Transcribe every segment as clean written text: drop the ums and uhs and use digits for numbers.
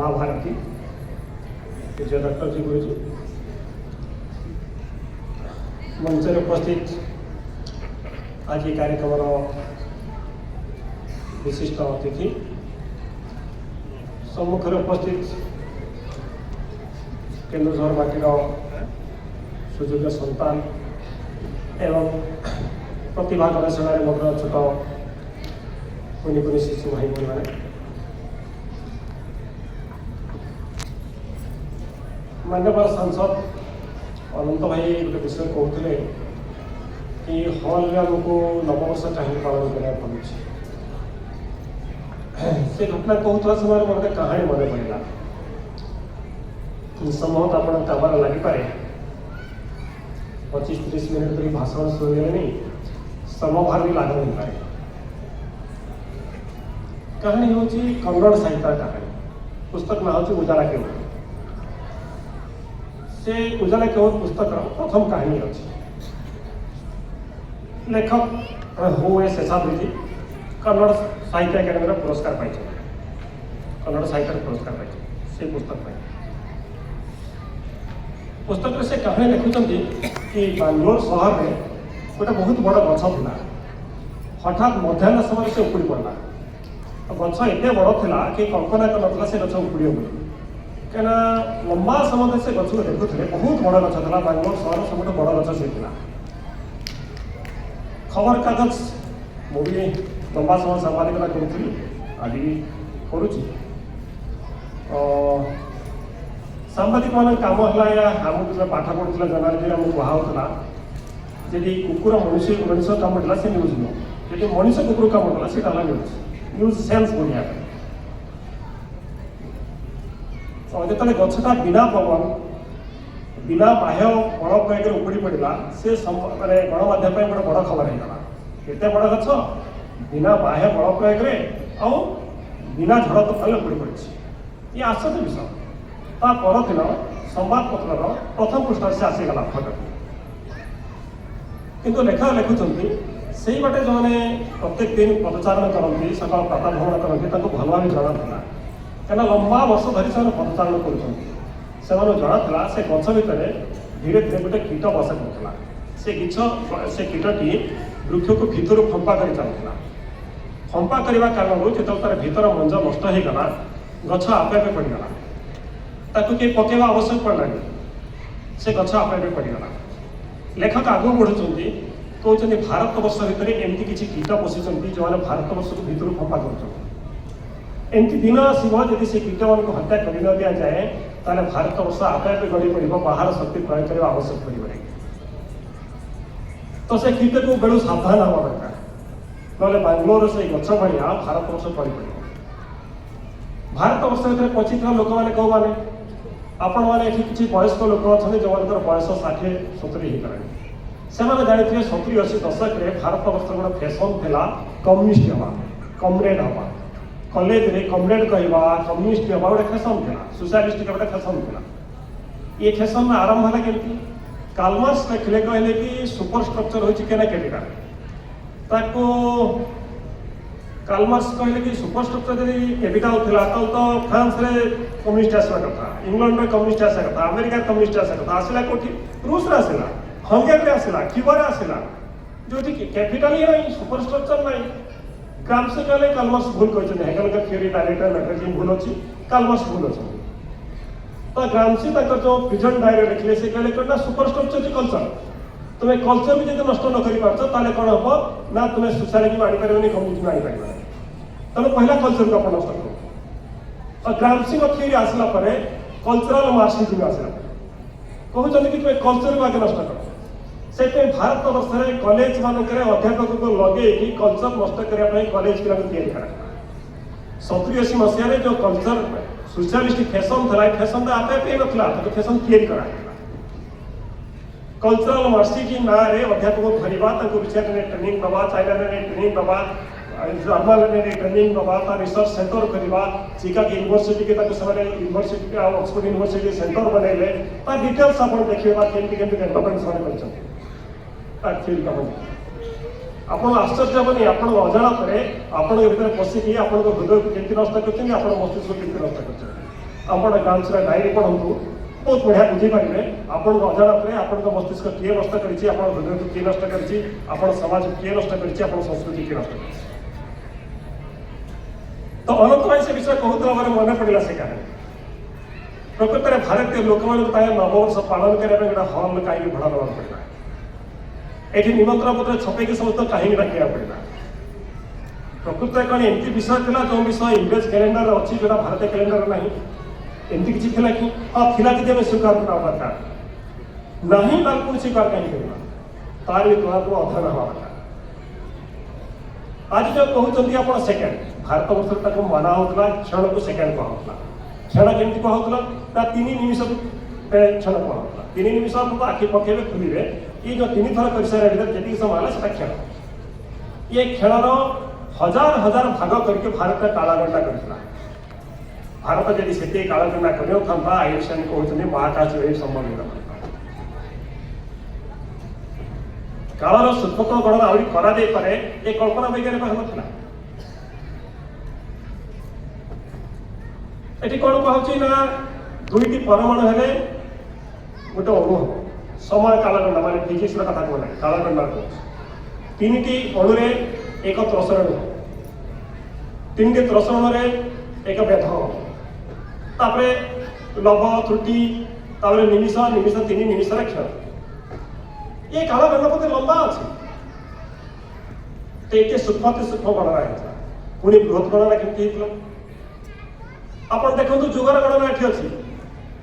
माँ भारती विजय डॉक्टर जी गुरुजी मंच उपस्थित आज ये कार्यक्रम विशिष्ट अतिथि सम्मुखें उपस्थित केन्दुझर माटीर सुयोग्य सन्तान एवं प्रतिभा गवेषण मग्न छोट कुनी कुनी शिशु भाई भाई मैंने माननीय सांसद अनंत भाई गोटे विषय कहते कि हल में आमको नववर्ष कहीं पालन कराया पड़े से घटना कहता समय मोटे कहानी मन पड़ा संभवतः आप कमार लगिपे 25-30 मिनट तक भाषण शुणे समभार भी लाग नहीं पाए कहानी हूँ कन्नड़ साहित्य कहानी पुस्तक ना हूँ उजाला केवट से उजाला केवट पुस्तक प्रथम कहानी अच्छी लेखक हुए शेषाद्री कन्नड़ साहित्य एकाडेमी पुरस्कार पाई कन्नड़ साहित्य पुरस्कार पाई से पुस्तक से कहानी लिखुं कि बांगलोर सहर में गोटे बहुत बड़ गछ था हठात मध्याह्न समय से उपुड़ी पड़ा गछ एत बड़ था कि कल्पना कर से गछ उपुड़ बोली कहीं लंबा समय से गछ को देखुले बहुत बड़ गछ था बांगलोर सहर सब बड़ गछ से खबर कागज मुझे लंबा समय सांबादिकता करूँ आज भी करुँची सांबादिक मान कम है आम जो पाठ पढ़ुला जर्नालीज आमको कहुला जी कुकुर मनुष्य मनुष्य कामुला से न्यूज नुह जी मनुष्य कुकुर कामुला से न्यूज न्यूज सेन्स बढ़िया जो गछटा बिना पवन बिना बाह्य बड़ प्रयोग उपुड़ी पड़ा से मानने गणमाध्यम गोटे बड़ खबर होगा एत बड़ गछ बिना बाह्य बड़ प्रयोग आउ बिना झड़ तोफान उपुड़ी पड़ी ये आश्चर्य विषय ता परदिन संवादपत्र प्रथम पृष्ठ से आसीगला फटो किंतु लेखक लिखुंट से बाटे जो मैंने प्रत्येक दिन पदचारण करती सकाल प्रातः भ्रमण करती भल भाव जना था कहीं लंबा वर्ष धरी से पदचारण कर जनाला से गछ भितर धीरे धीरे गोटे कीट बसा करुला से कीटटी वृक्ष को भितर फंपा कर चलुला फंपा करने कारण जो तार भीतर मंज नष्ट होगला गछ आपे आपे पड़गला ताकू किए पकेवा आवश्यक पड़लानी से गछ आपे आपे पड़गला लेखक आगू बढ़ुंट कहते भारत वर्ष भितर एमती किसी कीट पशिंट जो मैंने भारत वर्ष को भीतर फंपा करमती दिन आसो जदि से कीट मान को हत्या कर न दि जाए ताले भारत वर्ष आपे आपे गड़ी पड़ बाहर शक्ति प्रयोग करने आवश्यक पड़े तो से कीट को बेलू सावधान हवा दरकार ना बांगलोर से गछ भाया भारत वर्ष पड़ पड़े भारत वर्ष भर पचित लोक मैंने कौ मैंने आपण मैंने किसी वयस्क लोक अच्छा जो बयस 60-70 होगा से जानी 70-80 दशक में भारत वर्ष गोटे फैशन था कम्युनिस्ट हवा कमरेड हवा कॉलेज रे कमरेड कहवा कम्युनिस्ट हवा गोटे फैशन था सोशलिस्ट गोटे फैशन था ये फैशन आरंभ है केमती कार्ल मार्क्स लिखले कहले कि सुपर स्ट्रक्चर होची केना केटा ताको कार्ल मार्क्स कहले कि सुपर स्ट्रक्चर यदि कैपिटल थिला तो फ्रांस रे कम्युनिस्ट आसवा कथा इंग्लैंड रे कम्युनिस्ट आसा कथा अमेरिका कम्युनिस्ट आसा कथा आसला कोठी रूस रे आसला हंगेरी रे आसला क्यूबा रे आसला जो कैपिटल ही नहीं सुपर स्ट्रक्चर नहीं ग्रामसे कहले कार्ल मार्क्स भूल कहछन हेगल का थ्योरी डायरेक्टर मैगजीन भूल अछि कार्ल मार्क्स भूल अछि तो ग्रामसी जो प्रिजन डायरी लिखले से कहले करना सुपर स्ट्रक्चर कल्चर तुम्हें कल्चर भी जब नष्ट न कर कौन हम ना तुम्हें सोसालिटी आनी पारे कम्युनिटी आनी पारे तुम पहला कल्चर को आप नष्ट कर और ग्रामसी थ्योरी आसला कल्चरल मार्क्सिज्म आसला कहते कि तुम्हें कल्चर को आगे नष्ट कर से भारत वर्ष में कॉलेज मानक अध्यापक को लगे कल्चर नष्ट करने कॉलेज पिला या 70-80 मसीह जो कल्चर सोशलिस्ट फैशन था फैशन तो आपे आपे नथला तो फैशन तैयारी करा कल्चरल मार्क्सिज्म ना रे अध्यापक धरवा विषय में ट्रेनिंग दवा चाइना में ट्रेनिंग दवा जर्मन में ट्रेनिंग दवा रिसर्च सेंटर करवा शिकागो यूनिवर्सिटी के यूनिवर्सिटी ऑक्सफोर्ड यूनिवर्सिटी सेंटर बनैले डिटेल्स आप देखिए केमती डेवलपमेंट से आप आश्चर्य हेनी आप अजाणत आपण भीतर पशिकी आप हृदय को केमती नष्ट कर मस्तिष्क केमती नष्ट कर ଆପଣ ଗାନ୍ସର ଡାଏରୀ ପଢ଼ନ୍ତୁ, ବହୁତ ବଢ଼ିଆ ବୁଝିପାରିବେ ଆପଣଙ୍କ ଅଜାଣତରେ ଆପଣଙ୍କ ମସ୍ତିଷ୍କ କିଏ ନଷ୍ଟ କରିଛି, ଆପଣ ହୃଦୟକୁ କିଏ ନଷ୍ଟ କରିଛି, ଆପଣ ସମାଜକୁ କିଏ ନଷ୍ଟ କରିଛି, ଆପଣ ସଂସ୍କୃତି କିଏ ନଷ୍ଟ କରିଛି। ତ ଅନନ୍ତ ଭାଇ ସେ ବିଷୟ କହୁଥିଲା ପରେ ମନେ ପଡ଼ିଲା ସେ କାହାଣୀ। ପ୍ରକୃତରେ ଭାରତୀୟ ଲୋକମାନଙ୍କୁ ତାଙ୍କ ନବବର୍ଷ ପାଳନ କରିବା ପାଇଁ ଗୋଟେ ହଲ୍ କାହିଁକି ଭଡ଼ା ଦେବାକୁ ପଡ଼ିଲା, ଏଠି ନିମନ୍ତ୍ରଣ ପତ୍ର ଛପେଇକି ସମସ୍ତ କାହିଁକି ଡାକିବାକୁ ପଡ଼ିଲା। ପ୍ରକୃତରେ କ'ଣ ଏମିତି ବିଷୟ ଥିଲା ଯେଉଁ ବିଷୟ ଇଂରେଜ କ୍ୟାଲେଣ୍ଡରରେ ଅଛି ଯେଉଁଟା ଭାରତୀୟ କ୍ୟାଲେଣ୍ଡର ନାହିଁ? ଏମିତି କିଛି ଥିଲା କି? ହଁ ଥିଲା, ଯଦି ଆମେ ସ୍ୱୀକାର କରିବା ଦରକାର, ନାହିଁ ତାକୁ ପୁଣି ସ୍ୱୀକାର କାହିଁକି କରିବା? ତାର ବି ତୁଳନାତ୍ମକ ଅଧ୍ୟୟନ ହେବା ଦରକାର। ଆଜି ଯେଉଁ କହୁଛନ୍ତି ଆପଣ ସେକେଣ୍ଡ, ଭାରତ ବର୍ଷରେ ତାକୁ ମାନା ହେଉଥିଲା, କ୍ଷଣକୁ ସେକେଣ୍ଡ କୁହାହେଉଥିଲା। କ୍ଷଣ କେମିତି କୁହାହେଉଥିଲା? ତା 3 ନିମିଷକୁ କ୍ଷଣ କୁହାହେଉଥିଲା। 3 ନିମିଷ ଆପଣ ଆଖି ପକେଇବେ ଖୋଲିବେ, ଇଏ ଯେଉଁ 3 ଥର କରିସାରିବା ଭିତରେ ଯେତିକି ସମୟ ହେଲା ସେଟା କ୍ଷଣ। ଏ କ୍ଷଣର ହଜାର ହଜାର ଭାଗ କରିକି ଭାରତ କାଳଗଣନା କରିଥିଲା। ଭାରତ ଯଦି ସେତିକି କାଳଗଣନା କରିନଥାନ୍ତା, ଆଇନଷ୍ଟାଇନ କହୁଛନ୍ତି ମହାକାଶ ଏହି ସମ୍ଭବ ହୋଇନଥାନ୍ତା। କାଳର ସୂକ୍ଷ୍ମତମ ଗଣନା ଆହୁରି କରାଯାଇପାରେ, ଏ କଳ୍ପନା ବୈଜ୍ଞାନିକ ନଥିଲା। ଏଠି କ'ଣ କୁହାଉଛି ନା 2ଟି ପରମାଣୁ ହେଲେ ଗୋଟେ ଅଣୁ ହେବ। ସମୟ କାଳଗଣନା ମାନେ ଫିଜିକ୍ସର କଥା କୁହ ନାହିଁ, କାଳଗଣନା କହୁଛି। 3ଟି ଅଣୁରେ ଏକ ତ୍ରସରଣ ହେବ, 3ଟି ତ୍ରସଣରେ ଏକ ବେଧ ହେବ, ତାପରେ ଲବ ତ୍ରୁଟି, ତାପରେ ନିମିଷ, 3 ନିମିଷରେ କ୍ଷଣ। ଏ କାଳଗଣନା ବୋଧେ ଲମ୍ବା ଅଛି। ତ ଏତେ ସୂକ୍ଷ୍ମ ଗଣନା ହେଇଥିଲା। ପୁଣି ବୃହତ ଗଣନା କେମିତି ହେଇଥିଲା? ଆପଣ ଦେଖନ୍ତୁ ଯୁଗର ଗଣନା ଏଠି ଅଛି।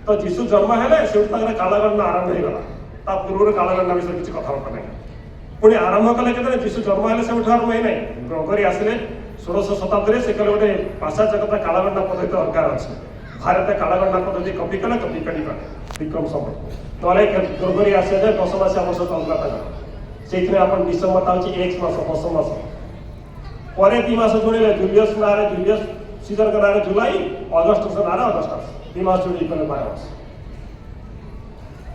ତ ଯୀଶୁ ଜନ୍ମ ହେଲେ ସେଠୁ ତାଙ୍କର କାଳଗଣନା ଆରମ୍ଭ ହେଇଗଲା। ତା ପୂର୍ବରୁ କାଳଗଣନା ବିଷୟରେ କିଛି କଥାବାର୍ତ୍ତା ନାହିଁ। ପୁଣି ଆରମ୍ଭ କଲେ କେତେବେଳେ? ଯୀଶୁ ଜନ୍ମ ହେଲେ ସେଠୁ ଆରମ୍ଭ ହେଇନାହିଁ। ଗ୍ରଗରୀ ଆସିଲେ 16ଶ ଶତାବ୍ଦୀରେ, ସେ କହିଲେ ଗୋଟେ ପାଶ୍ଚାତ୍ୟ ଜଗତ କାଳଗଣନା ପଦ୍ଧତି ଦରକାର ଅଛି। ଭାରତୀୟ କାଳଗଣନା ପଦ୍ଧତି କପି କଲେ, କପି କରିପାରେ ବିକ୍ରମ ସମ୍ବତ। ନହେଲେ ଗ୍ରଗରୀ ଆସିବା ଯେ 10 ମାସିଆ ବର୍ଷ ଚାଲୁଥିଲା ତାଙ୍କର। ସେଇଥିରେ ଆପଣ ଡିସେମ୍ବରଟା ହେଉଛି 1 ମାସ, 10 ମାସ। ପରେ 2 ମାସ ଯୋଡ଼ିଲେ, ଜୁଲିୟସ୍ ନାଁରେ ଜୁଲିୟସ୍ ସିଜରଙ୍କ ନାଁରେ ଜୁଲାଇ, ଅଗଷ୍ଟସ ନାଁରେ ଅଗଷ୍ଟସ। 2 ମାସ ଯୋଡ଼ି କଲେ 12 ମାସ।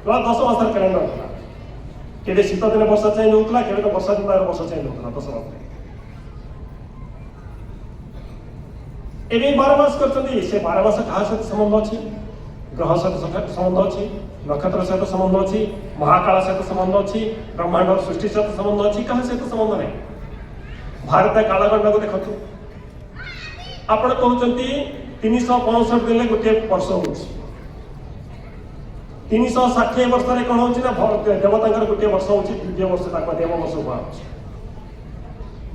10 ମାସର କ୍ୟାଲେଣ୍ଡର ଥିଲା। କେବେ ଶୀତ ଦିନେ ବର୍ଷା ଚେଞ୍ଜ ହେଉଥିଲା, କେବେ ତ ବର୍ଷା ଦିନରେ ବର୍ଷା ଚେଞ୍ଜ ହେଉଥିଲା 10 ମାସରେ। ଏବେ 12 ମାସ କରିଛନ୍ତି। ସେ 12 ମାସ କାହା ସହିତ ସମ୍ବନ୍ଧ ଅଛି? ଗ୍ରହ ସହିତ ସମ୍ବନ୍ଧ ଅଛି, ନକ୍ଷତ୍ର ସହିତ ସମ୍ବନ୍ଧ ଅଛି, ମହାକାଳ ସହିତ ସମ୍ବନ୍ଧ ଅଛି, ବ୍ରହ୍ମାଣ୍ଡ ସୃଷ୍ଟି ସହିତ ସମ୍ବନ୍ଧ ଅଛି, କାହା ସହିତ ସମ୍ବନ୍ଧ ନାହିଁ। ଭାରତୀୟ କାଳଗଣନାକୁ ଦେଖନ୍ତୁ। ଆପଣ କହୁଛନ୍ତି 365 ଦିନରେ ଗୋଟିଏ ବର୍ଷ ହେଉଛି। 360 ବର୍ଷରେ କ'ଣ ହେଉଛି ନା ଦେବତାଙ୍କର ଗୋଟିଏ ବର୍ଷ ହେଉଛି, ଦ୍ୱିତୀୟ ବର୍ଷ ତାଙ୍କ ଦେବ ବର୍ଷ କୁହାଯାଉଛି।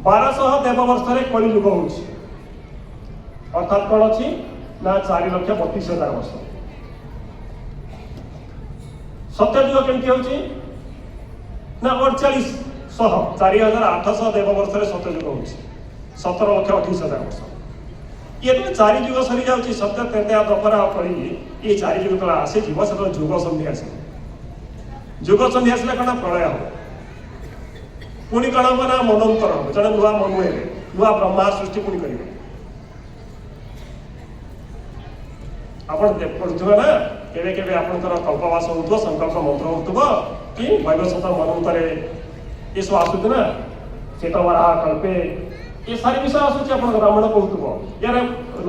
1200 ଦେବ ବର୍ଷରେ କଳିଯୁଗ ହେଉଛି। ଅର୍ଥାତ୍ କ'ଣ ଅଛି ନା 4,32,000 ବର୍ଷ। ସତ୍ୟଯୁଗ କେମିତି ହେଉଛି ନା 4800, 4,800 ଦେବ ବର୍ଷରେ ସତ୍ୟଯୁଗ ହେଉଛି। 17,28,000 ବର୍ଷ। ଇଏ ତ 4 ଯୁଗ ସରିଯାଉଛି। ସତ୍ୟ ତ୍ରେତୟା ଦ୍ୱାପର କଳି, ଇଏ 4 ଯୁଗ ତଳେ ଆସିଯିବ, ସେତେବେଳେ ଯୁଗ ସନ୍ଧି ଆସିବ। ଯୁଗ ସନ୍ଧି ଆସିଲେ କ'ଣ ପ୍ରଳୟ ହେବ। ପୁଣି କ'ଣ ହେବ ନା ମନନ୍ତର ହେବ। ଜଣେ ନୂଆ ମନୁ ହେବେ, ନୂଆ ବ୍ରହ୍ମା ସୃଷ୍ଟି ପୁଣି କରିବେ। ଆପଣ ପଢୁଥିବେ ନା, କେବେ କେବେ ଆପଣଙ୍କର କଳ୍ପବାସ ହେଉଥିବ, ସଂକଳ୍ପ ମନ୍ତ୍ର ହେଉଥିବ, କି ବୈବସ୍ୱତ ମନୁତରେ ଏସବୁ ଆସୁଛି ନା, ଶ୍ଵେତ ବରାହ କଳ୍ପେ, ଏ ସାରି ବିଷୟ ଆସୁଛି। ଆପଣଙ୍କ ବ୍ରାହ୍ମଣ କହୁଥିବ, ୟାର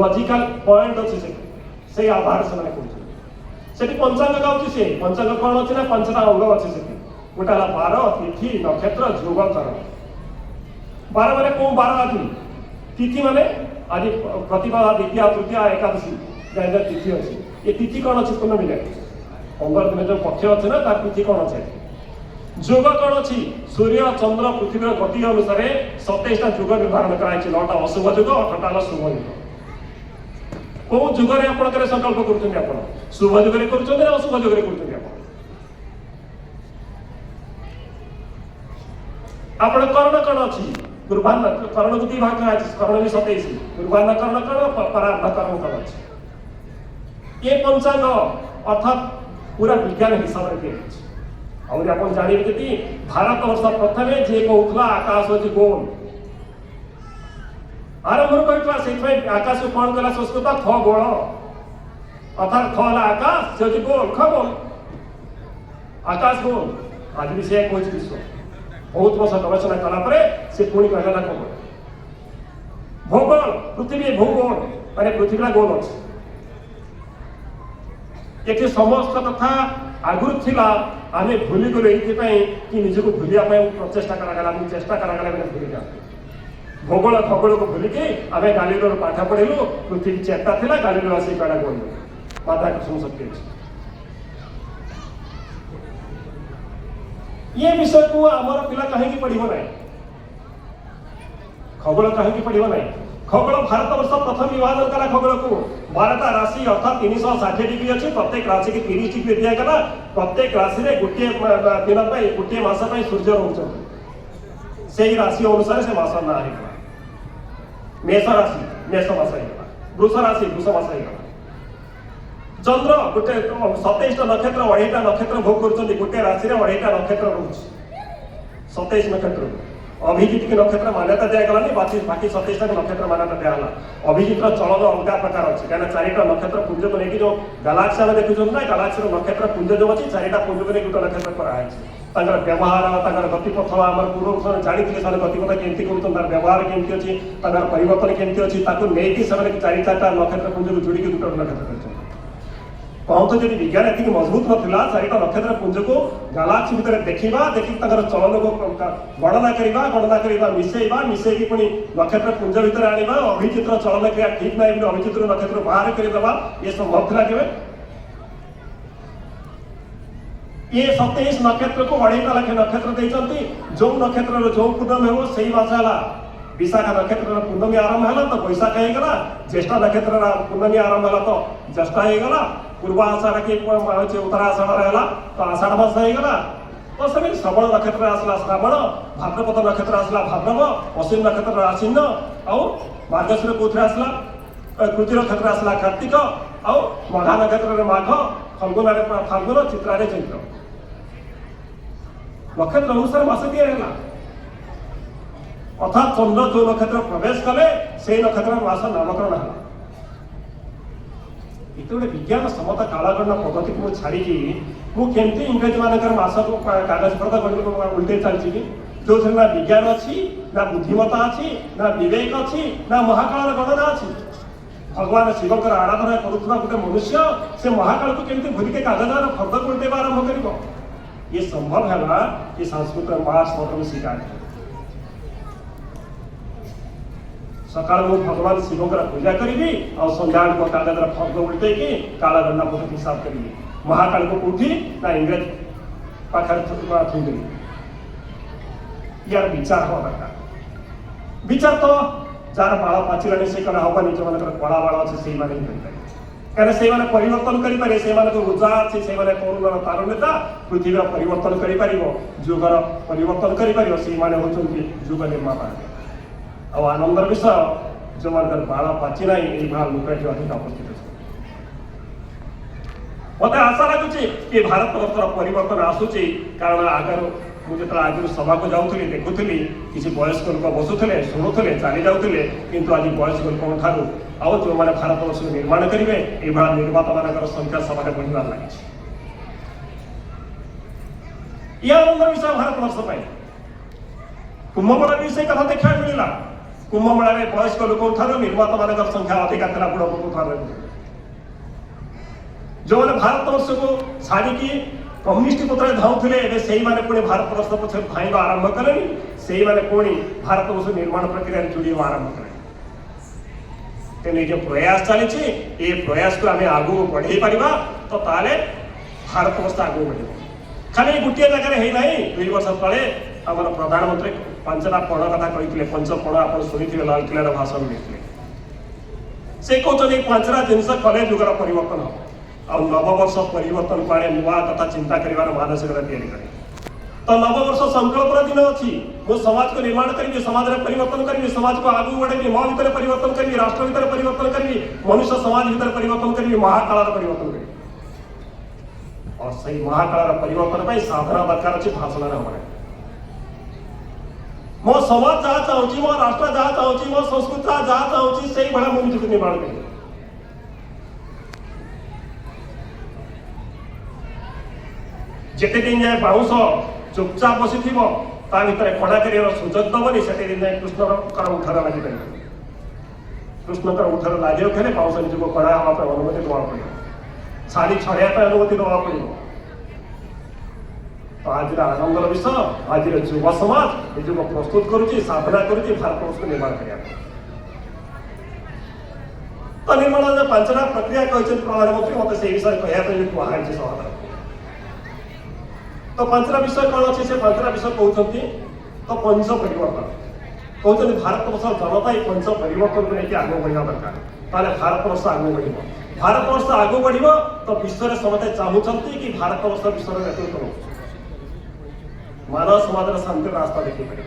ଲଜିକାଲ ପଏଣ୍ଟ ଅଛି। ସେଇ ଆଧାରରେ ସେମାନେ କହୁଛନ୍ତି। ସେଠି ପଞ୍ଚାଙ୍ଗ ଗାଉଛି। ସେ ପଞ୍ଚାଙ୍ଗ କ'ଣ ଅଛି ନା 5ଟା ଅଙ୍ଗ ଅଛି ସେଠି। ଗୋଟେ ହେଲା ବାର, ତିଥି, ନକ୍ଷତ୍ର, ଯୋଗ, ଚରଣ। 12 ମାନେ କୋଉ 12 ଆଜି? ତିଥି ମାନେ ଆଜି ପ୍ରତିଭା, ଦ୍ୱିତୀୟା, ତୃତୀୟା, ଏକାଦଶୀ ଯାହା ତିଥି ଅଛି। ଏ ତିଥି କ'ଣ ଅଛି? ପୂର୍ଣ୍ଣମୀ ଯାଏ 15 ଦିନ ଯେଉଁ ପକ୍ଷ ଅଛି ନା, ତାର ତିଥି କ'ଣ ଅଛି? ଯୋଗ କ'ଣ ଅଛି? ସୂର୍ଯ୍ୟ, ଚନ୍ଦ୍ର, ପୃଥିବୀର ଗତି ଅନୁସାରେ 27ଟା ଯୁଗ ନିର୍ଦ୍ଧାରଣ କରାଯାଇଛି। 9ଟା ଅଶୁଭ ଯୁଗ, 8ଟା ହେଲା ଶୁଭ ଯୁଗ। କୋଉ ଯୁଗରେ ଆପଣଙ୍କର ସଂକଳ୍ପ କରୁଛନ୍ତି? ଆପଣ ଶୁଭ ଯୁଗରେ କରୁଛନ୍ତି ନା ଅଶୁଭ ଯୁଗରେ କରୁଛନ୍ତି? ଆପଣ କରଣ କ'ଣ ଅଛି? ପୂର୍ବାହ୍ନ କରଣକୁ 2 ଭାଗ କରାଯାଇଛି। କରଣ ବି 27। ପୂର୍ବାହ୍ନ କରଣ କ'ଣ, ପରାହ୍ନ କରଣ କ'ଣ ଅଛି? ଏ ପଞ୍ଚାଙ୍ଗ ଅର୍ଥାତ୍ ପୁରା ବିଜ୍ଞାନ ହିସାବରେ ଦିଆଯାଇଛି। ଆହୁରି ଆପଣ ଜାଣିବେ ଯଦି ଭାରତ ବର୍ଷ ପ୍ରଥମେ ଯିଏ କହୁଥିଲା ଆକାଶ ହେଉଛି ଗୋଲ, ଆରମ୍ଭରୁ କହିଥିଲା। ସେଇଥିପାଇଁ ଆକାଶକୁ କ'ଣ କଲା ସଂସ୍କୃତ? ଖଗୋଳ। ଅର୍ଥାତ୍ ଖ ହେଲା ଆକାଶ, ସେ ହେଉଛି ଗୋଲ, ଖଗୋଳ। ଆକାଶ ଗୋଲ। ଆଜି ବି ସେ କହୁଛି ବିଶ୍ୱ। ବହୁତ ବର୍ଷ ଗବେଷଣା କଲା ପରେ ସେ ପୁଣି କହିଲା ନା ଖଗୋଳ। ଭୂଗୋଳ, ପୃଥିବୀ ଭୂଗୋଳ ମାନେ ପୃଥିବୀଟା ଗୋଲ ଅଛି। ये समस्त कथा आगुरी थिला आमे भूली गलो कि निजको भूलिया प्रचेषा करागला चेष्टा करागला भूली जाते भूगोल खगोल को भूलिकी आम गालीलो पाठ पढ़ेलु पृथ्वी चेता थिला गालीलो आसी कड़ा गलु माध्याकर्षण शक्ति अच्छी ये विषय को आमर पिला कहीं पढ़ो ना खगोल कहीं पढ़ो ना खगोल भारत वर्ष प्रथम विभाजन कला खगोल को 12टा राशि अर्थात 360 डिग्री अच्छी प्रत्येक राशि की 30 डिग्री दिगला प्रत्येक राशि में गोटे दिन गोटे मस सूर्य रोच से राशि अनुसार से मस ना मेष राशि मेष मस वृष राशि वृष मस चंद्र गोटे 27 नक्षत्र 28टा नक्षत्र भोग कर गोटे राशि में 28टा नक्षत्र रोच 27 नक्षत्र अभिजित की नक्षत्र मान्यता दिगलानी बाकी 27टा नक्षत्र मान्यता दिगला अभिजित चलन अलग प्रकार अच्छे कहीं 4टा नक्षत्र पुंज को लेकिन जो गैलेक्सी आम देखुं ना गैलेक्सी नक्षत्र पुंज जो अच्छी 4टा पुंज को लेकिन गोटे नक्षत्र कराई व्यवहार गतिपथ आम पूर्व जानी से गतिपथ केमती कर व्यवहार केमती अच्छी परिवर्तन केमती अच्छी नहीं 4टा नक्षत्र पुंज को जोड़ी गोटे नक्षत्र कर कहते जब विज्ञान ये मजबूत नाला 4टा नक्षत्र पुंज को गैलेक्सी भितर देखा देखिए चलन को गणना करवा मिसेकी पुणी नक्षत्र पुंज भितर आना अभिचित्र चलन क्रिया ठीक ना अभिचित्र नक्षत्र बाहर करदेवा ये संभव था के ये 27 नक्षत्र को 28टा लाखे नक्षत्र देते जो नक्षत्र जो पूर्णमी हो से मास है विशाखा नक्षत्र पूर्णमी आरंभ है तो बैशाख होगा ज्येष्ठ नक्षत्र पूर्णमी आरंभ है तो ज्येष्ठ होगा पूर्व आषाढ़ के उत्तर आषाढ़ रहा तो आषाढ़ मास होगा तो से श्रवण नक्षत्र आसला श्रावण भाद्रपद नक्षत्र आसला भाद्रव अश्विन नक्षत्र आश्विन आउ मार्गशीर कौन आसला कृति नक्षत्र आसला कार्तिक आउ मघा नक्षत्र माघ फल्गुन फाल्गुन चित्रारे चैत्र नक्षत्र अनुसार मास दिया अर्थात चंद्र जो नक्षत्र प्रवेश कले से नक्षत्र मास नामकरण है ये विज्ञान समता कालगणना पद्धति को छाड़ी मुझे इंग्रेज मानक मास को कागज पत्र उल्टे चलती जो ना विज्ञान अच्छी ना बुद्धिमता अच्छी ना विवेक अच्छी ना महाकाल गणना अच्छी भगवान शिवकर आराधना करुवा गोटे मनुष्य से महाकाल को केमती भूलिके कागजार फर्द उल्टेवा आरंभ कर ये संभव है ये संस्कृत मार्च मठन स्वीकार सकाल मु भगवान शिवकर पूजा करी और संध्या को कागजर फर्द उल्टे कि काला गणना पद्धति हिसाब करी महाकाल को उठी ना इंग्रेज पाखर थुंदी यार विचार हवा दरकार विचार तो जार बाल पाचिलानी से कला हवा निज मान कला बाल अच्छे से कहीं से परिवर्तन करें से ऊर्जा अच्छी से कौन तार नेता पृथ्वी परिवर्तन कर जुगर परिवर्तन कर जुग निर्माता आ आनंदर विषय जो मान बाल पाची ना ये लोक अधिक उपस्थित मत आशा लगुच कि भारत वर्षर परिवर्तन आसूची कारण आगर मुझे आज सभा को जाऊँगी देखुली किसी वयस्क लोक बसुले शुणुले चली जाते किंतु आज वयस्क लोक ठार आउ जो मैंने भारत वर्ष निर्माण करेंगे ये निर्माता मान संख्या सभा बढ़ार लगी यह आनंद विषय भारत वर्ष कुंभमेला भी से कथा देखा मिलला कुंभमेला वयस्क लोक निर्माता मान संख्या अधिका था बुढ़ जो मैंने भारत वर्ष को छाड़ी कम्युनिस्ट पत्र धाऊले से पुणी भारत वर्ष पक्ष धाइबा आरंभ कले से पुणी भारत वर्ष निर्माण प्रक्रिया जोड़ा आरंभ कले तेणु जो प्रयास चली ये प्रयास को आम आगू बढ़े पारा तो ताले भारत वर्ष आगू बढ़ खाली गोटे जगह है ना 2 वर्ष तले आम प्रधानमंत्री 5टा पण कथा कहते 5 पण आप शुणी लाल किलार भाषण देते से कहते 5टा जिनस कले जुगर परिवर्तन हम आ नववर्ष परिवर्तन को आने नुआ कथा चिंता कर मानसिकता या तो नववर्ष संकल्प दिन अच्छी मो समाज को निर्माण करी समाज में परिवर्तन करी समाज को आगू बढ़ेगी मो भीतर परिवर्तन करी राष्ट्र भीतर परिवर्तन करी मनुष्य समाज भीतर परिवर्तन करी महाकाल परिवर्तन करी और सही महाकाल परिवर्तन साधना दरकार अच्छी भाषण हमारे मो समाज जहाँ चाहूँ मो राष्ट्र जहाँ चाहूँ मो संस्कृति जहाँ चाहूँ से भाया मुझे निर्माण करी जिते दिन जाए बाउंस चुपचाप बसी भर कड़ा कर सुजोग दबनी से दिन जाए कृष्णकर उठार लगे कृष्णकर उठार लगे खेले बाउंस निजी कड़ा हाँ अनुमति दवा पड़े छाड़ी छड़ाइया अनुमति दवा पड़ो। तो आज आनंदर विषय आज युव समाज निज को प्रस्तुत करुच्ची साधना करुच्ची भारत वर्ष को निर्माण करने। तो निर्माण पांचटा प्रक्रिया कहते प्रधानमंत्री मत से विषय कहवाई कहुई सभा। तो पांचटा विषय कौन अच्छे से पांचटा विषय कहते तो पंच परिवर्तन कहते भारत वर्ष जनता ये पंच परिवर्तन को लेकिन आगे बढ़ा दरकार ताले भारत वर्ष आगे बढ़। भारत वर्ष आगे बढ़ तो विश्व में समस्ते चाहते कि भारत वर्ष विश्व में नेतृत्व हो मानव समाज शांति रास्ता देखी पारे।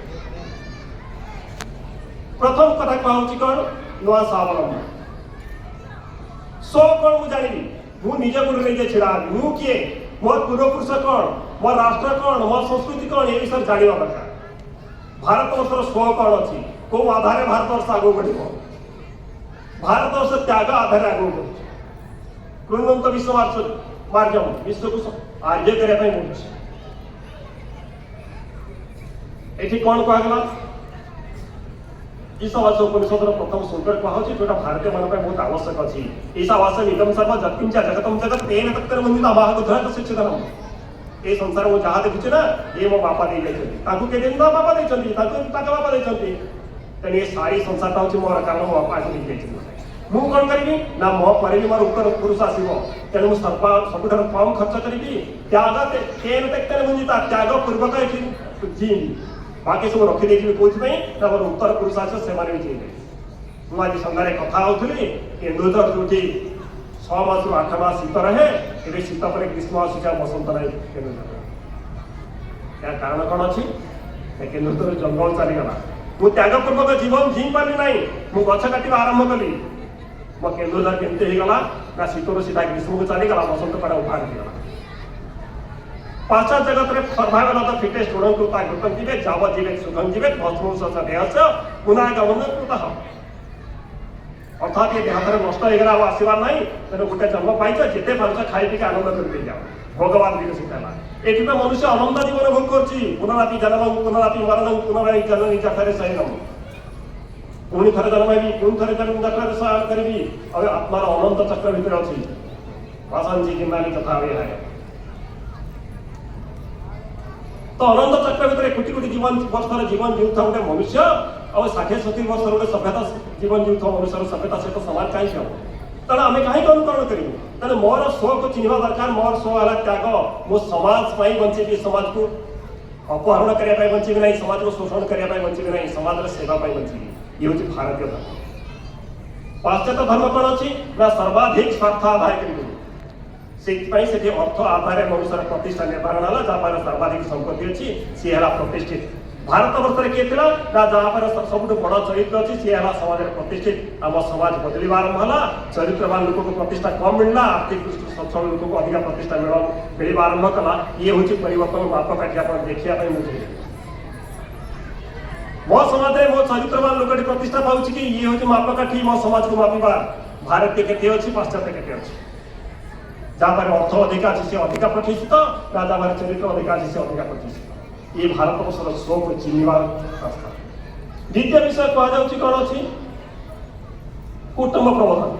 प्रथम कथा कहूँ कौन नुआ स्वावलंबन सो कौन मुझे जानी मु निज गुरु निजे छिड़ा मु किए मोर पूर्वपुरुष कौन मोर राष्ट्र कौन मोर संस्कृति कौन ये विषय जाना दरकार। भारत वर्षर स्व कौन अच्छी कौ आधार भारत वर्ष आगे बढ़। भारत वर्ष त्याग आधार आगे बढ़ कृणवंत विश्व मार्गम विश्व को आर्य करने ये कौन कहगला ईशावास उपनिषद प्रथम सूत्र कहुच्छी जो भारतीय मान बहुत आवश्यक अच्छी ईशावास इदम सर्व जत्किंचा जगतम जगत तेन तत्कर वंदिता बाहक शिक्षितम ये संसार वो जहाँ देखुचे ना ये मो बापा दे जाते बापा देते बापा देते तेणु ये सारी संसार हूँ मोर कारण मो बापा आगे देखे मु कौन करी ना मो पर भी मोर उत्तर पुरुष आसो तेणु मुझे सब कम खर्च करी त्याग तेन तक वंदिता त्याग पूर्वक जी बाकी सब रखीदे कौन ना मोर उत्तर पुरुष आस से भी जीवे। मुझे सन्धार कथा होती केन्दुझर जो 6 मास रु 8 मास शीत रहे ए शीत पर ग्रीष्म आसूचा बसंत ना केन्दुझर या कारण कौन अच्छी केन्दुझर जंगल चलीगला मु त्यागपूर्वक जीवन जी पारि ना मु गछ काटा आरंभ कली मो केन्दुझर केमती होगा ना शीतर सीधा ग्रीष्म को चलीगला बसंत कड़ा उभाड़ गला। पाश्चात्य जगत में सर्वाइवल फिटेस्ट गुणकृता घृतम जीवे जावत जीवे सुखम जीवे भस्म देह पुनर्गमन कृत अर्थात ये देहातर नष्ट होगा आसबार ना तेना गोटे जन्म पाइच जिते पार्छ खाई पी आनंद कर जाओ भगवान विकसित है। ये तो मनुष्य अनंत जीवन भोग कर पुनरापि जन्म पुनरापि मरण पुनरापि जननी जठरे शयनम पुणी थे जन्म पुणी थे जठरे शयन करी अब आत्मार अनंत चक्र भितर अच्छी वासांची किंवा तथा है। तो अनंत चक्र भितर कोटी कोटी जीवन वर्षर जीवन जीवता गोटे मनुष्य और 60-70 वर्ष गोटे सभ्यता जीवन जीवता मनुष्य सभ्यता सहित समाज कहीं हम तेना आम कहीं अनुकरण करूँ तेना मोर स्व को चिन्हवा दरकार मोर स्व है त्याग मो समाज बंचे समाज को अपहरण करने बंचे ना समाज को शोषण करने बंचे ना समाज सेवा बंचे ये हूँ भारतीय धर्म। पाश्चात्य धर्म कौन अच्छी ना सर्वाधिक स्वार्थ आदाय कर से अर्थ आधार मनुष्य प्रतिष्ठा निर्माण है जहाँ सर्वाधिक संपत्ति अच्छी सी है प्रतिष्ठित। भारत वर्ष किए थी ना जहाँ सब बड़ चरित्र अच्छी सी है समाज प्रतिष्ठित आम समाज बदल आरंभ है चरित्रवान लोक को प्रतिष्ठा कम मिलना आर्थिक दृष्टि सक्षम लोक को अधिक प्रतिष्ठा मिल आरंभ कला ये हूँ परिवर्तन मापकाठी आप देखा मुझे मो समाज में मो चरित्रवान लोक प्रतिष्ठा पाँच कि ये हूँ मापकाठी मो समाज को मापिबा भारतीय केते अच्छी पाश्चात्य केते अच्छी जहाँ अर्थ अधिक अच्छी से अधिक प्रतिष्ठित ना जहाँ चरित्र अधिक अच्छी से अधिक प्रतिष्ठित ये भारत वर्षर स्व को चिन्हवा रास्ता। द्वितीय विषय कहुच्छी कौन अच्छी कुटुंब प्रबोधन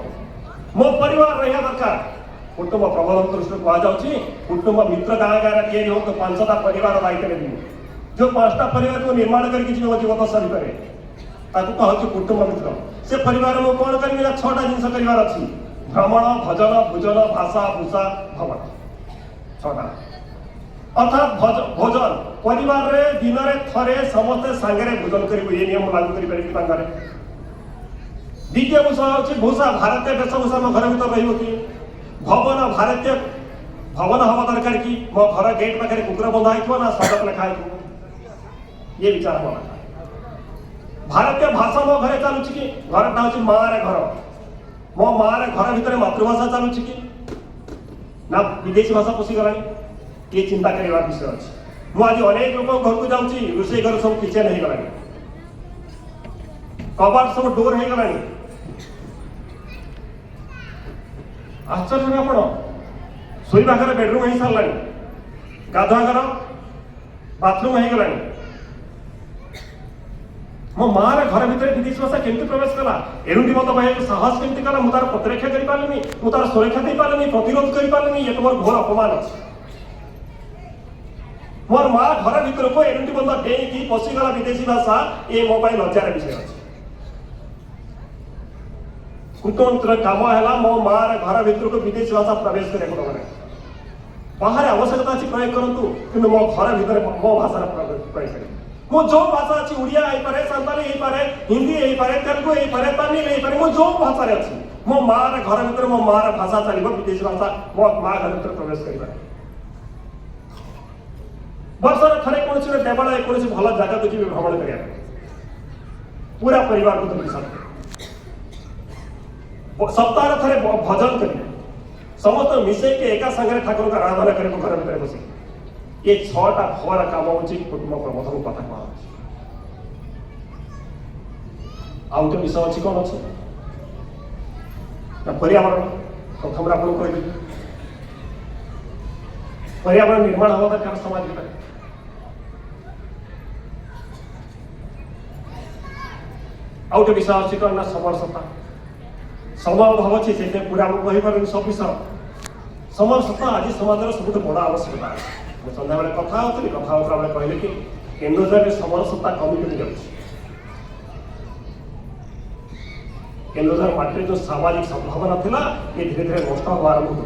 मो परिवार रहा दरकार कुटुंब प्रबोधन दृष्टि कहुच्छी कुटुंब मित्र गाँ गाँव या तो 5टा परिवार दायित्व दी जो 5टा परिवार को निर्माण करके जीवन दशा भितर कहूँ कुटुंब मित्र से परिवार में कौन करी 6टा जिन करार अच्छी भ्रमण भजन भोजन भाषा भूषा भवन 6टा अर्थात भोजन परिवार रे दिन में थे समस्ते सांगे भोजन कर नियम लागू कर। द्वितीय विषय हूँ भूषा भारतीय वेशभूषा मो घर भर रही भवन भारतीय भवन हवा दरकार कि मो घर गेट पाखे कुकुर बंधा हो ना स्वागत लिखा ये विचार हम भारतीय भाषा मो घर चलुची कि घरटा हूँ माँ घर मो माँ घर भितर मातृभाषा चलुची कि ना विदेशी भाषा पशिगला ये चिंता करने विषय अच्छे मुझे अनेक लोग घर को जाऊँगी रोषे घर सब किचेन हो गला कबाट सब डोर हो गला आश्चर्य आप शोवा घर बेडरूम हो सारा गाधुआ घर बाथरूम हो गला मो मार घर भितर विदेशी भाषा केमती प्रवेश कला एरुंडी मत भाई साहस केमती कला मुझे प्रतिरक्षा कर पारे मुझे सुरक्षा दे पारे प्रतिरोध कर पारे ये तुम घोर अपमान अच्छे मोर माँ घर भर को एरुंडी बंद डेईकी पशिगला विदेशी भाषा ये मो लज्जार विषय अच्छे कुटुंब काम है मो मार घर भर को विदेशी भाषा प्रवेश करें बाहर आवश्यकता अच्छी प्रयोग करूँ कि मो घर भर मो भाषा प्रयोग करें मो जो भाषा अच्छी उड़िया पारे सांताली पारे हिंदी पारे तेलुगु पारे तमिल पारे मो जो भाषा अच्छी मो मार घर भर मो मार भाषा चलो विदेशी भाषा मो माँ घर भर प्रवेश कर वर्षर थे कौन देवालय कौन भल जगह को जी भ्रमण कर पूरा परिवार को धरी साथ सप्ताह थे भजन करेंगे समस्त मिसेक एका सागर ठाकुर का आराधना करें घर भर बस ये 6टा भर काम हूँ कुटुंब प्रबोधन कथा कह आउ तो विषय अच्छी कौन अच्छे पर्यावरण प्रथम आपको कहली पर्यावरण निर्माण हवा दरकार समाज भर आउ तो विषय अच्छी कौन ना समरसता समय अभाव अच्छे से पूरा कहीपर सब विषय समरसता आज समाज सब बड़ा आवश्यकता है सन्ध्या बेले कथा होता कहले कि केन्दुझर समरसता कमी कमी जाऊँ केन्दुझर माटी जो सामाजिक संभावना थिला ये धीरे धीरे नष्ट हवा आरंभ कर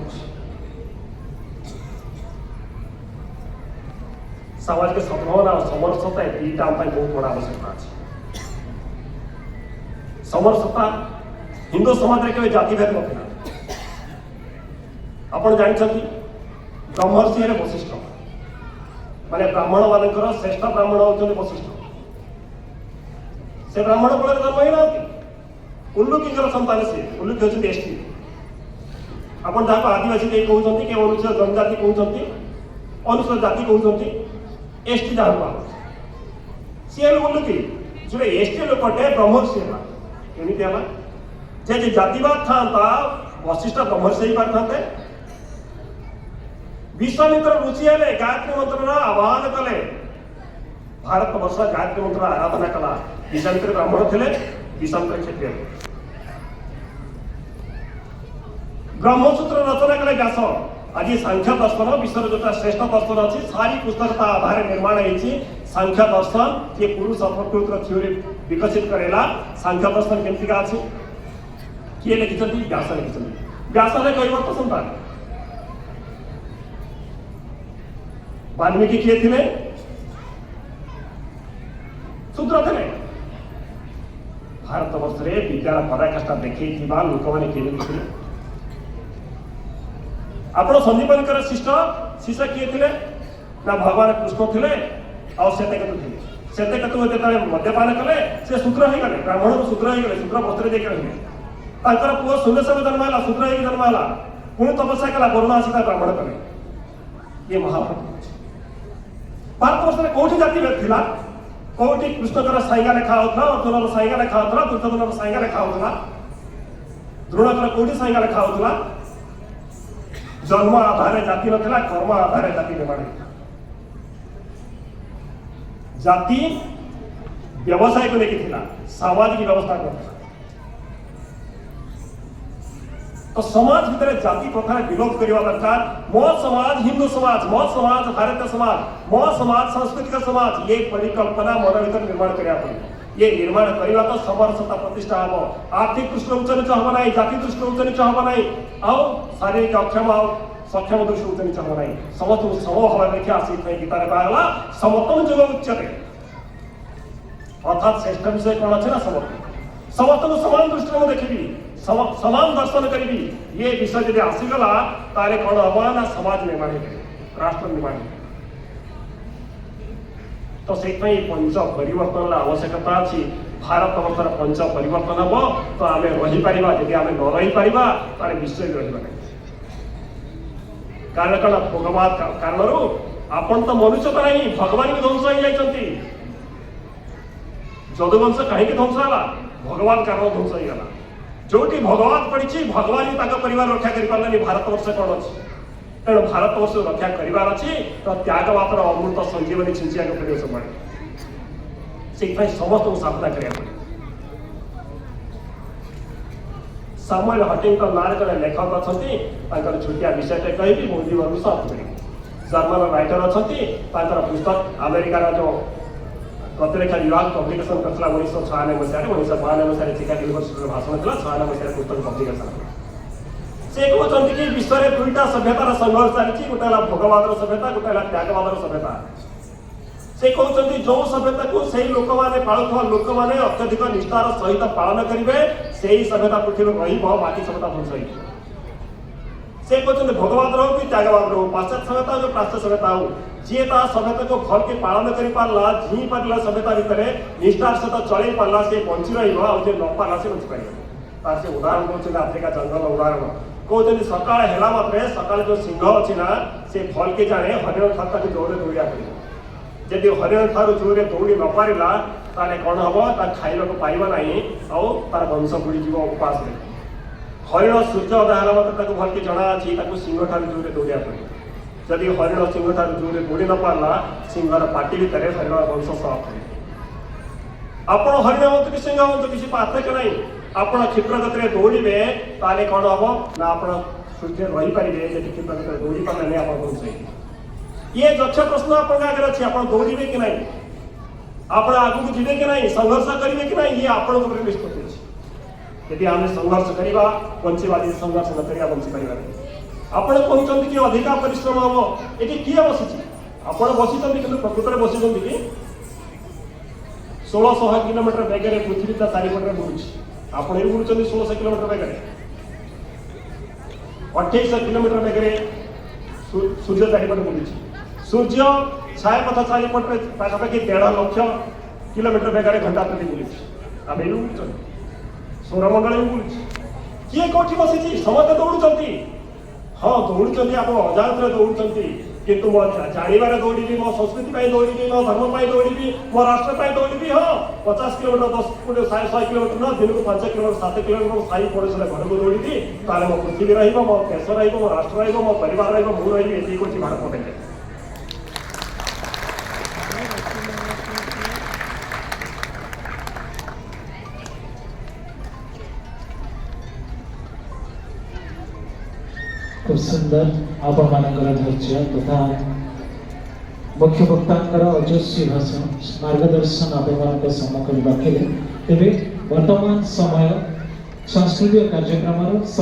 सामाजिक संभावना और समरसता ये दुईटा आम बहुत बड़ा आवश्यकता अच्छे समरसता हिंदू समाज में केवल जातिभेद ना आप जानते ब्रह्मर्षि वशिष्ठ माने ब्राह्मण मान श्रेष्ठ ब्राह्मण होते वशिष्ठ से ब्राह्मण बल जन्म ही ना उल्लुकी संतान से उल्लुकी होती एसटी आप जहाँ आदिवासी कहते कि अनुसूचित जनजाति कहते अनुसूचित जाति कहते एसटी जहाँ सी उल्लुकी जो एसटी लोकटे ब्रह्मर्षि है केमी है जे जातिवाद था वशिष्ठ ब्रह्मर्षि ही पारे विश्वामित्र ऋषि हेले गायत्री मंत्र आह्वान कले भारत वर्ष गायत्री मंत्र आराधना कला विश्वामित्र ब्राह्मण थे विश्वामित्र क्षत्रिय ब्रह्मसूत्र रचना कले व्यास आज सांख्य दर्शन विश्व जो श्रेष्ठ दर्शन अच्छी सारी पुस्तक आधार निर्माण होती सांख्य दर्शन ये पुरुष प्रकृति थ्योरी विकसित करेला सांख्य दर्शन केमतिका अच्छी किए लिखिं व्यास लिखिं व्यास कैवर्त संतान वाल्मीकि किए थे शूद्र थे भारत वर्ष में विद्यार पराकाष्ठा देखी लोक मैंने किए लिखिले आप संदीपन शिष्ट शिष्य किए थे ना भगवान कृष्ण थे आतेकेतु थे सेतेकेतु जो मद्यपान कले से शूद्र हो गले ब्राह्मण शूद्र हो गले शूद्र वस्त्र देकर रहे पुओ सुलेश्वर जन्म है शूद्र हो जन्म है पुणी तपस्या कला वरुण आसिता ब्राह्मण कले ये महाभारत भारत वर्ष में कौटी जाति भेद थिला कौटी कृष्णकर साइगा लेखा होता अर्जुन साइगा लेखा होता दुर्योधन साइगा लेखा होता द्रोणकर कौटी साइगा लेखा होता जन्म आधार जाति नथिला कर्म आधार जाति निर्माण जाति व्यवसाय को लेकिन थिला सामाजिक व्यवस्था को तो समाज भितर जाति प्रथा विरोध करने दरकार मो समाज हिंदू समाज मो समाज भारतीय समाज मो समाज सांस्कृतिक समाज ये परिकल्पना मन भर निर्माण करने ये निर्माण करवा तो समरसता प्रतिष्ठा हम आर्थिक दृष्टि उच्च नीच हम ना जाति दृष्टि उच्च नीच हम ना आउ शारीरिक अक्षम आउ सक्षम दृष्टि उच्च नीच हम ना समस्त समभाव देखा से गीतार कहला समतम जुग उच्चते अर्थात श्रेष्ठ विषय कौन अच्छे ना समस्त को समान दृष्टि में देखी समान दर्शन करी ये विषय जब आसीगला ताले कौन हम ना समाज निर्माण राष्ट्र निर्माण तो से पंच परिवर्तन आवश्यकता अच्छी भारत वर्षर पंच परिवर्तन हम तो आम रही पार जब आम न रही पार विश्व भी रही कारण कौन भोगवाद कारण आपण तो मनुष्य तो नहीं भगवान भी ध्वंस हो जाती जदुवंश कहीं ध्वंस है भगवान कारण ध्वंस हो गला जो भगवान पड़ी भगवान ही परिवार रक्षा कर भारत वर्ष कौन अच्छी तेणु भारत वर्ष रक्षा करार अच्छी तो त्यागवादर अमृत संजीवनी छिंचिया पड़े सब से समस्त सामना करा सामुएल हंटिंगटन नारे जड़े लेखक अच्छा छुटिया विषयटे कहि मोदी बाबू समाप्त करेंगे जर्मन राइटर अच्छा पुस्तक अमेरिकार जो प्रतिरक्षा विभाग पब्लिकेशन करता 1996 मसीह 1992 मसीह चिकागो यूनिवर्सिटी भाषण था 96 मसीह पुस्तक पब्लिकेशन से कहते कि विश्व में दुईटा सभ्यतार संघर्ष चली गोटे भोगवादर सभ्यता गोटे त्यागवादर सभ्यता से कहते जो सभ्यता को सही लोक मैंने पालुवा लोक मैंने अत्यधिक निष्ठार सहित पालन करेंगे से ही सभ्यता पृथ्वी बाकी सभ्यता ध्वंस हो से कहते भोगवादर हो कि त्यागवादर हो पाश्चात्य सभ्यता हो प्राच्य सभ्यता हो जी सभ्यता को भल के पालन कर पारा जी पारा सभ्यता भितर निष्ठार सहित चल पारा से बंची रही न पारा से बंची पार से उदाहरण कौन आफ्रिका जंगल उदाहरण कहते सकाल है मात्रे सकाल जो सिंह अच्छी ना से भल के जाने हरिण ठार जोरे दौड़ा पड़े जदि हरिण ठार जोरे दौड़ी न पारा ताले कौन हम खाइबा पाइबा ना तार वंश बुड़ीज उपास में हरिण सूर्य उदय है मतलब भल के जना अच्छी सिंह ठार जोरे दौड़ा पड़े जदि हरिण सिंह ठार जोरे दौड़ी न पारा सिंहर पार्टी भितर हरिण वंश समाप्त हो आपण हरिण हूँ कि सिंह हूँ किसी पार्थक्य नहीं आपण क्षिप्र गति दौड़े ताले कौन हम ना आप सूर्य रही पारे जब क्षिप्र गति दौड़ी पारे नहीं आप वंश ये यक्ष प्रश्न आपके आगे अच्छे आप दौड़े कि नहीं आप आग को जीवे कि नहीं संघर्ष करेंगे कि नहीं ये आपण निष्पत्ति अच्छे यदि आम संघर्ष करवा बंचवा संघर्ष न करवा बंची पार आपण कहते कि अधिका परिश्रम हम ये किए बसी आप बसी कि प्रकृत में बसी कि 1600 किलोमीटर बेगे पृथ्वी चारिपटे बुलूँ आप बुलूँ 1600 किलोमीटर बेगे 2800 किलोमीटर बेगे सूर्य चारिपटे बुलूँ सूर्य छायापथ चारिपटे पाखापाखि 1.5 लाख किलोमीटर बेगे घंटा प्रति बुलूँ आम ये बुलूँ सौरमंडल भी बुलूँ किए कौटी बसी समस्त दौड़ुं हाँ दौड़ुं आप अजाणत दौड़ुं किंतु मो जानवर दौड़ी मो संस्कृति दौड़ी मो धर्म दौड़ी मो राष्ट्र दौड़ी हाँ 50 किलोमीटर 10 100 किलोमीटर ना दिन को 5 किलोमीटर 7 किलोमीटर साई पड़ोसी घर को दौड़ी ताले मो पृथ्वी मो देश मो राष्ट्र मो परिवार मुझे रही ये भारत पटे खूब सुंदर आपण मानकर धैर्य तथा मुख्य वक्तांकर अजस्वी भाषण मार्गदर्शन आपण सम्मुख रखिले तेरे वर्तमान समय सांस्कृतिक कार्यक्रम